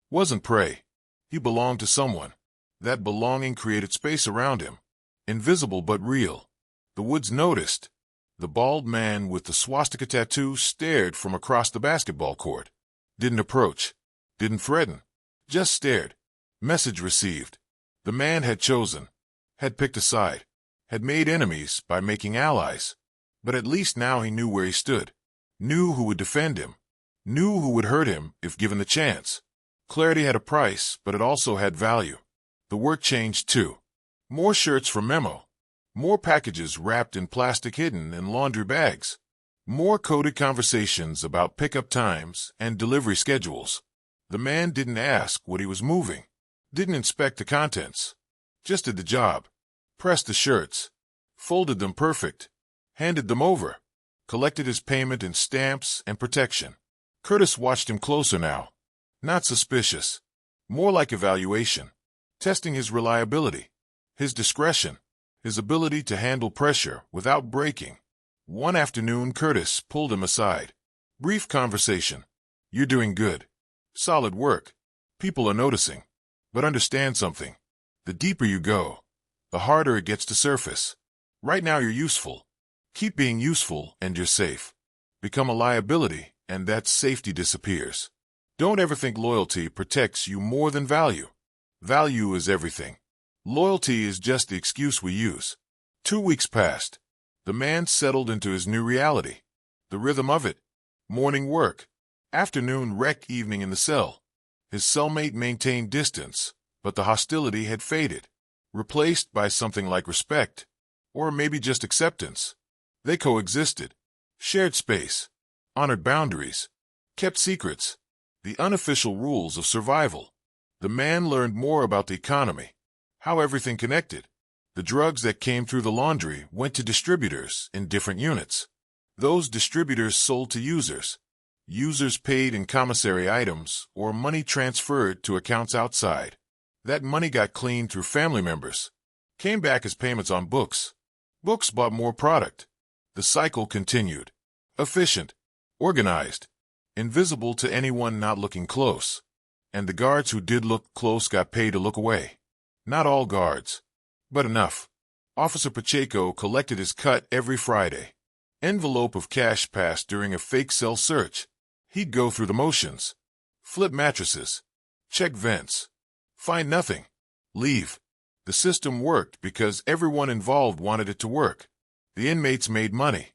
Wasn't prey. He belonged to someone. That belonging created space around him. Invisible but real. The woods noticed. The bald man with the swastika tattoo stared from across the basketball court. Didn't approach. Didn't threaten. Just stared. Message received. The man had chosen. Had picked a side. Had made enemies by making allies. But at least now he knew where he stood. Knew who would defend him. Knew who would hurt him if given the chance. Clarity had a price, but it also had value. The work changed too. More shirts for Memo. More packages wrapped in plastic hidden in laundry bags. More coded conversations about pickup times and delivery schedules. The man didn't ask what he was moving. Didn't inspect the contents. Just did the job. Pressed the shirts. Folded them perfect. Handed them over. Collected his payment in stamps and protection. Curtis watched him closer now. Not suspicious. More like evaluation. Testing his reliability. His discretion. His ability to handle pressure without breaking. One afternoon, Curtis pulled him aside. Brief conversation. You're doing good. Solid work. People are noticing. But understand something. The deeper you go, the harder it gets to surface. Right now you're useful. Keep being useful and you're safe. Become a liability and that safety disappears. Don't ever think loyalty protects you more than value. Value is everything. Loyalty is just the excuse we use. 2 weeks passed. The man settled into his new reality. The rhythm of it. Morning work. Afternoon rec, evening in the cell. His cellmate maintained distance, but the hostility had faded. Replaced by something like respect. Or maybe just acceptance. They coexisted. Shared space. Honored boundaries. Kept secrets. The unofficial rules of survival. The man learned more about the economy. How everything connected. The drugs that came through the laundry went to distributors in different units. Those distributors sold to users. Users paid in commissary items or money transferred to accounts outside. That money got cleaned through family members. Came back as payments on books. Books bought more product. The cycle continued. Efficient. Organized. Invisible to anyone not looking close. and the guards who did look close got paid to look away. Not all guards, but enough. Officer Pacheco collected his cut every Friday. Envelope of cash passed during a fake cell search. He'd go through the motions. Flip mattresses. Check vents. Find nothing. Leave. The system worked because everyone involved wanted it to work. The inmates made money.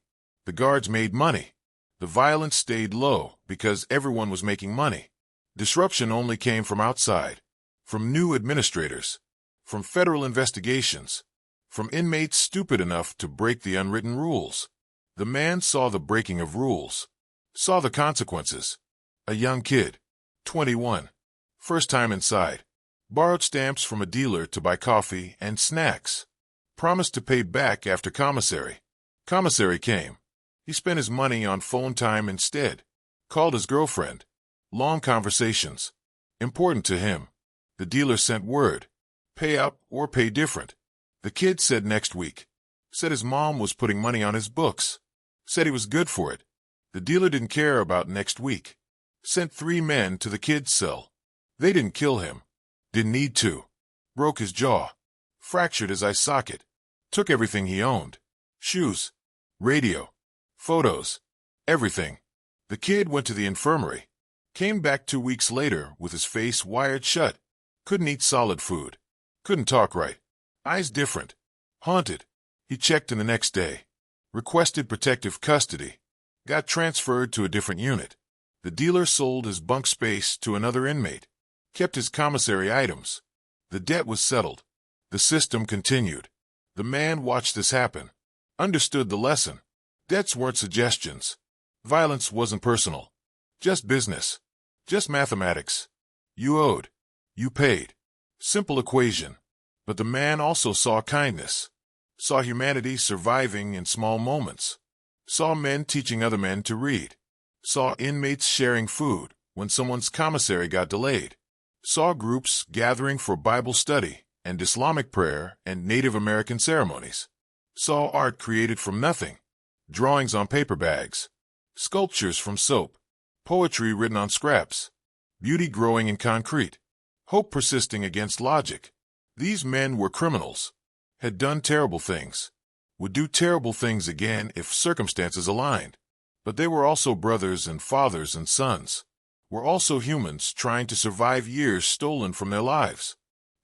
The guards made money. The violence stayed low because everyone was making money. Disruption only came from outside, from new administrators, from federal investigations, from inmates stupid enough to break the unwritten rules. The man saw the breaking of rules, saw the consequences. A young kid, 21, first time inside, borrowed stamps from a dealer to buy coffee and snacks, promised to pay back after commissary. Commissary came. He spent his money on phone time instead, called his girlfriend. Long conversations. Important to him. The dealer sent word. Pay up or pay different. The kid said next week. Said his mom was putting money on his books. Said he was good for it. The dealer didn't care about next week. Sent 3 men to the kid's cell. They didn't kill him. Didn't need to. Broke his jaw. Fractured his eye socket. Took everything he owned. Shoes. Radio. Photos. Everything. The kid went to the infirmary. Came back 2 weeks later with his face wired shut. Couldn't eat solid food. Couldn't talk right. Eyes different. Haunted. He checked in the next day. Requested protective custody. Got transferred to a different unit. The dealer sold his bunk space to another inmate. Kept his commissary items. The debt was settled. The system continued. The man watched this happen. Understood the lesson. Debts weren't suggestions. Violence wasn't personal. Just business. Just mathematics. You owed. You paid. Simple equation. But the man also saw kindness. Saw humanity surviving in small moments. Saw men teaching other men to read. Saw inmates sharing food when someone's commissary got delayed. Saw groups gathering for Bible study and Islamic prayer and Native American ceremonies. Saw art created from nothing. Drawings on paper bags. Sculptures from soap. Poetry written on scraps. Beauty growing in concrete. Hope persisting against logic. These men were criminals. Had done terrible things. Would do terrible things again if circumstances aligned. But they were also brothers and fathers and sons. Were also humans trying to survive years stolen from their lives.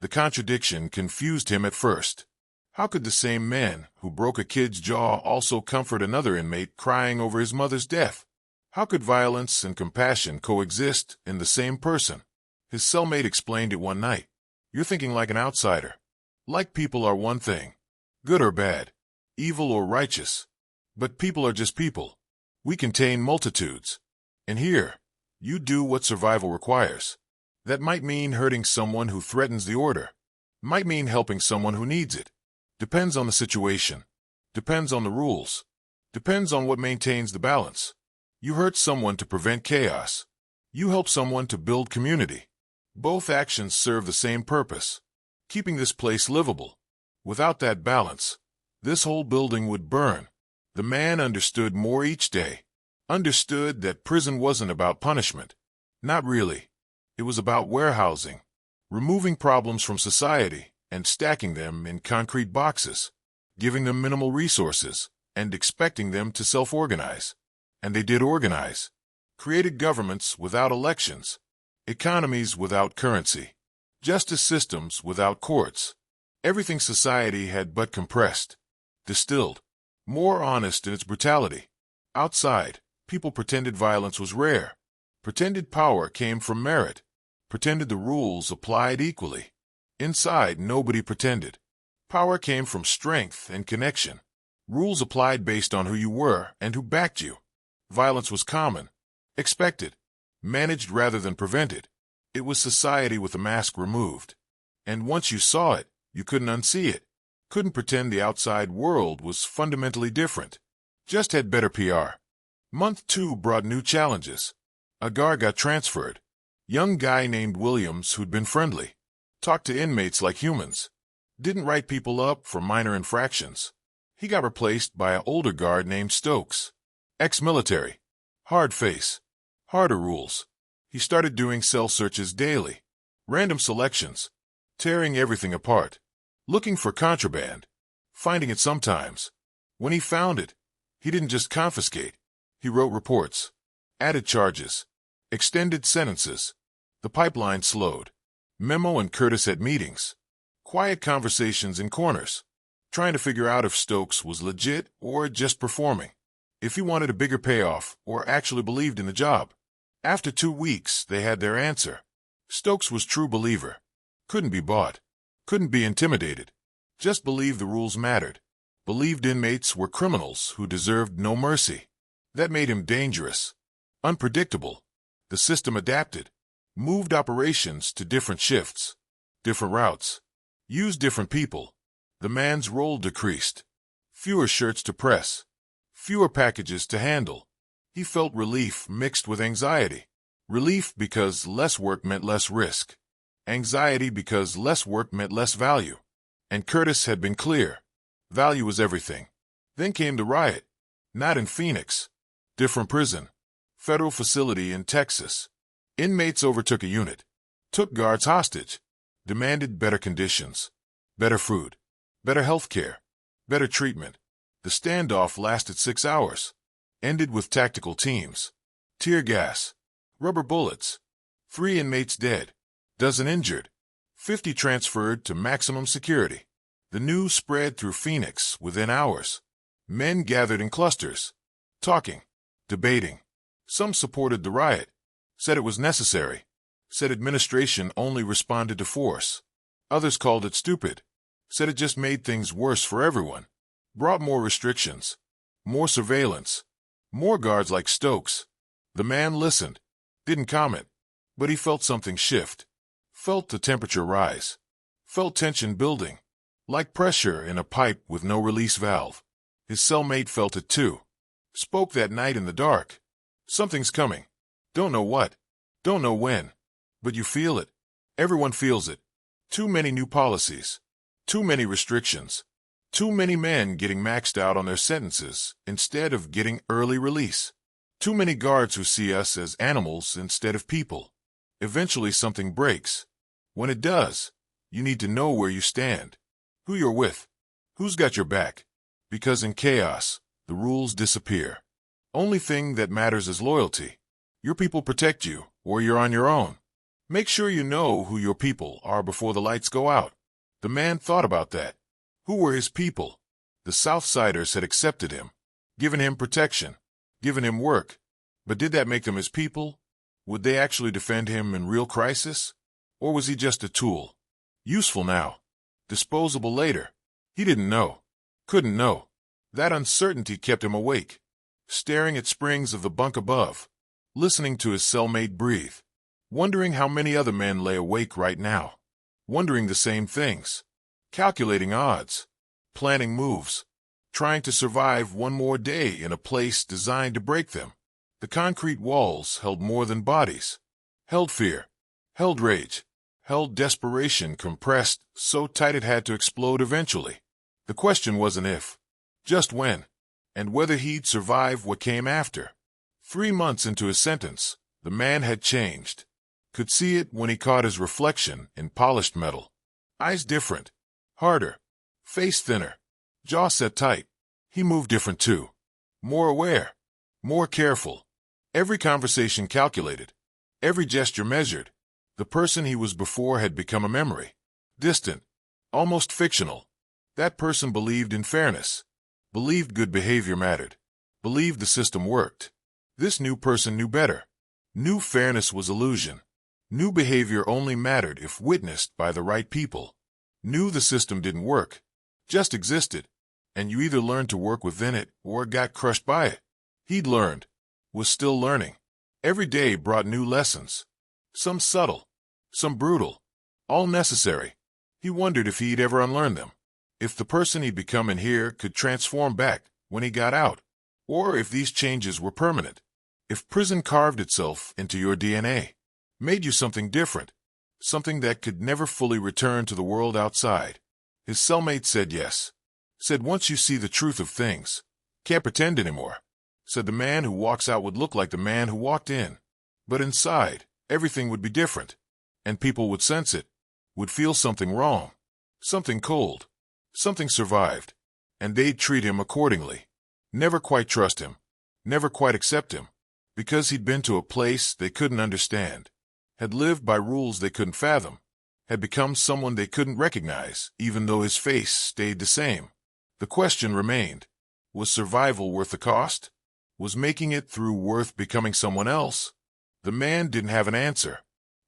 The contradiction confused him at first. How could the same man who broke a kid's jaw also comfort another inmate crying over his mother's death? How could violence and compassion coexist in the same person? His cellmate explained it one night. You're thinking like an outsider. Like people are one thing. Good or bad. Evil or righteous. But people are just people. We contain multitudes. And here, you do what survival requires. That might mean hurting someone who threatens the order. Might mean helping someone who needs it. Depends on the situation. Depends on the rules. Depends on what maintains the balance. You hurt someone to prevent chaos. You help someone to build community. Both actions serve the same purpose. Keeping this place livable. Without that balance, this whole building would burn. The man understood more each day. Understood that prison wasn't about punishment. Not really. It was about warehousing. Removing problems from society and stacking them in concrete boxes. Giving them minimal resources and expecting them to self-organize. And they did organize. Created governments without elections. Economies without currency. Justice systems without courts. Everything society had but compressed. Distilled. More honest in its brutality. Outside, people pretended violence was rare. Pretended power came from merit. Pretended the rules applied equally. Inside, nobody pretended. Power came from strength and connection. Rules applied based on who you were and who backed you. Violence was common. Expected. Managed rather than prevented. It was society with the mask removed. And once you saw it, you couldn't unsee it. Couldn't pretend the outside world was fundamentally different. Just had better PR. Month 2 brought new challenges. A guard got transferred. Young guy named Williams who'd been friendly. Talked to inmates like humans. Didn't write people up for minor infractions. He got replaced by an older guard named Tokes. Ex-military. Hard face. Harder rules. He started doing cell searches daily, random selections, tearing everything apart, looking for contraband, finding it sometimes. When he found it, he didn't just confiscate. He wrote reports, added charges, extended sentences. The pipeline slowed. Memo and Curtis had meetings, quiet conversations in corners, trying to figure out if Stokes was legit or just performing, if he wanted a bigger payoff or actually believed in the job. After 2 weeks, they had their answer. Stokes was true believer. Couldn't be bought. Couldn't be intimidated. Just believed the rules mattered. Believed inmates were criminals who deserved no mercy. That made him dangerous. Unpredictable. The system adapted. Moved operations to different shifts, different routes, used different people. The man's role decreased. Fewer shirts to press. Fewer packages to handle. He felt relief mixed with anxiety. Relief because less work meant less risk. Anxiety because less work meant less value. And Curtis had been clear. Value was everything. Then came the riot. Not in Phoenix. Different prison. Federal facility in Texas. Inmates overtook a unit. Took guards hostage. Demanded better conditions. Better food. Better health care. Better treatment. The standoff lasted 6 hours. Ended with tactical teams. Tear gas. Rubber bullets. 3 inmates dead. Dozen injured. 50 transferred to maximum security. The news spread through Phoenix within hours. Men gathered in clusters. Talking. Debating. Some supported the riot. Said it was necessary. Said administration only responded to force. Others called it stupid. Said it just made things worse for everyone. Brought more restrictions. More surveillance. More guards like Stokes. The man listened. Didn't comment. But he felt something shift. Felt the temperature rise. Felt tension building. Like pressure in a pipe with no release valve. His cellmate felt it too. Spoke that night in the dark. Something's coming. Don't know what. Don't know when. But you feel it. Everyone feels it. Too many new policies. Too many restrictions. Too many men getting maxed out on their sentences instead of getting early release. Too many guards who see us as animals instead of people. Eventually something breaks. When it does, you need to know where you stand. Who you're with. Who's got your back. Because in chaos, the rules disappear. Only thing that matters is loyalty. Your people protect you, or you're on your own. Make sure you know who your people are before the lights go out. The man thought about that. Who were his people? The Southsiders had accepted him, given him protection, given him work. But did that make them his people? Would they actually defend him in real crisis? Or was he just a tool? Useful now. Disposable later. He didn't know. Couldn't know. That uncertainty kept him awake, staring at springs of the bunk above, listening to his cellmate breathe, wondering how many other men lay awake right now, wondering the same things, calculating odds, planning moves, trying to survive one more day in a place designed to break them. The concrete walls held more than bodies, held fear, held rage, held desperation compressed so tight it had to explode eventually. The question wasn't if, just when, and whether he'd survive what came after. 3 months into his sentence, the man had changed. Could see it when he caught his reflection in polished metal. Eyes different, harder, face thinner, jaw set tight. He moved different too. More aware, more careful. Every conversation calculated, every gesture measured. The person he was before had become a memory. Distant, almost fictional. That person believed in fairness, believed good behavior mattered, believed the system worked. This new person knew better. Knew fairness was illusion. Knew behavior only mattered if witnessed by the right people. Knew the system didn't work, just existed, and you either learned to work within it or got crushed by it. He'd learned, was still learning. Every day brought new lessons. Some subtle, some brutal, all necessary. He wondered if he'd ever unlearn them. If the person he'd become in here could transform back when he got out, or if these changes were permanent. If prison carved itself into your DNA, made you something different, something that could never fully return to the world outside. His cellmate said yes. Said once you see the truth of things, can't pretend anymore. Said the man who walks out would look like the man who walked in. But inside, everything would be different. And people would sense it, would feel something wrong, something cold, something survived, and they'd treat him accordingly. Never quite trust him, never quite accept him, because he'd been to a place they couldn't understand, had lived by rules they couldn't fathom, had become someone they couldn't recognize, even though his face stayed the same. The question remained, was survival worth the cost? Was making it through worth becoming someone else? The man didn't have an answer,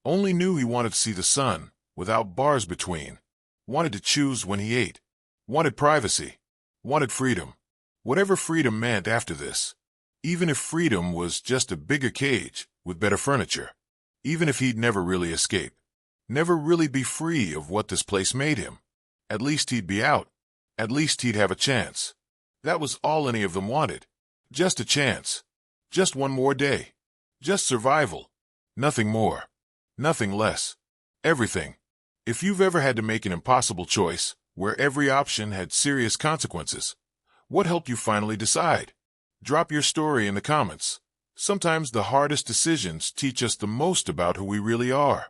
only knew he wanted to see the sun, without bars between, wanted to choose when he ate, wanted privacy, wanted freedom, whatever freedom meant after this, even if freedom was just a bigger cage with better furniture, even if he'd never really escape, never really be free of what this place made him. At least he'd be out, at least he'd have a chance. That was all any of them wanted. Just a chance. Just one more day. Just survival. Nothing more. Nothing less. Everything. If you've ever had to make an impossible choice, where every option had serious consequences, what helped you finally decide? Drop your story in the comments. Sometimes the hardest decisions teach us the most about who we really are.